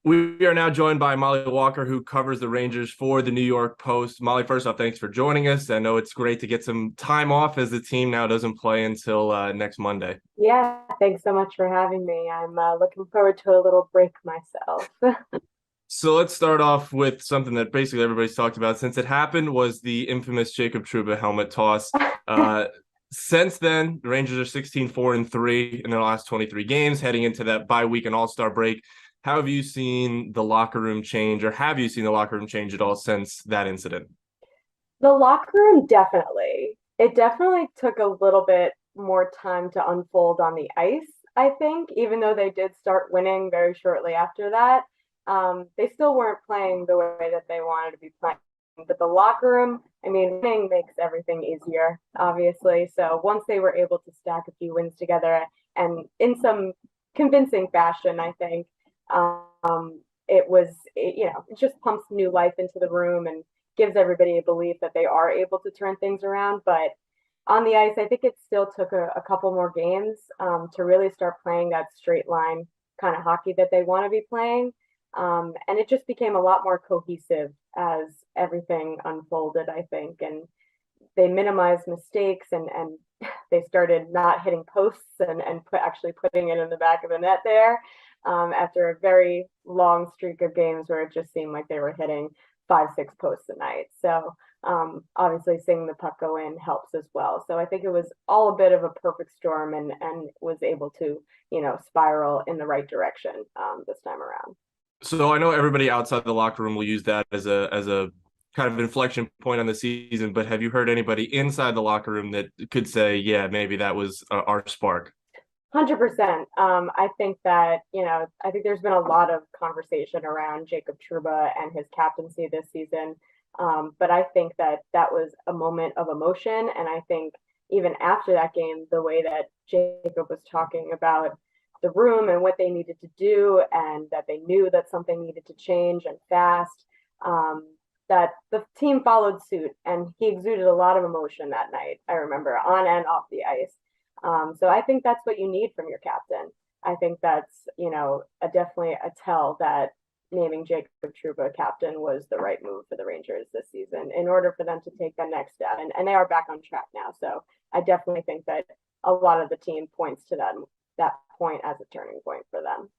We are now joined by Mollie Walker, who covers the Rangers for the New York Post. Mollie, first off, thanks for joining us. I know it's great to get some time off as the team now doesn't play until next Monday. Yeah, thanks so much for having me. I'm looking forward to a little break myself. So let's start off with something that basically everybody's talked about since it happened was the infamous Jacob Trouba helmet toss. Uh, since then, the Rangers are 16-4-3 in their last 23 games, heading into that bye week and All-Star break. How have you seen the locker room change, or have you seen the locker room change at all since that incident? The locker room, definitely. It definitely took a little bit more time to unfold on the ice, I think, even though they did start winning very shortly after that. They still weren't playing the way that they wanted to be playing. But the locker room, I mean, winning makes everything easier, obviously. So once they were able to stack a few wins together and in some convincing fashion, I think, it just pumps new life into the room and gives everybody a belief that they are able to turn things around. But on the ice, I think it still took a couple more games to really start playing that straight line kind of hockey that they want to be playing. And it just became a lot more cohesive as everything unfolded, I think. And they minimized mistakes and they started not hitting posts and actually putting it in the back of the net there after a very long streak of games where it just seemed like they were hitting 5, 6 posts a night. So obviously seeing the puck go in helps as well. So I think it was all a bit of a perfect storm and was able to, spiral in the right direction this time around. So I know everybody outside the locker room will use that as a kind of inflection point on the season, but have you heard anybody inside the locker room that could say, yeah, maybe that was our spark? 100%. I think that, I think there's been a lot of conversation around Jacob Trouba and his captaincy this season. But I think that that was a moment of emotion. And I think even after that game, the way that Jacob was talking about the room and what they needed to do, and that they knew that something needed to change and fast, that the team followed suit. And he exuded a lot of emotion that night, I remember, on and off the ice. So I think that's what you need from your captain. I think that's, definitely a tell that naming Jacob Trouba captain was the right move for the Rangers this season in order for them to take the next step. And they are back on track now. So I definitely think that a lot of the team points to that point as a turning point for them.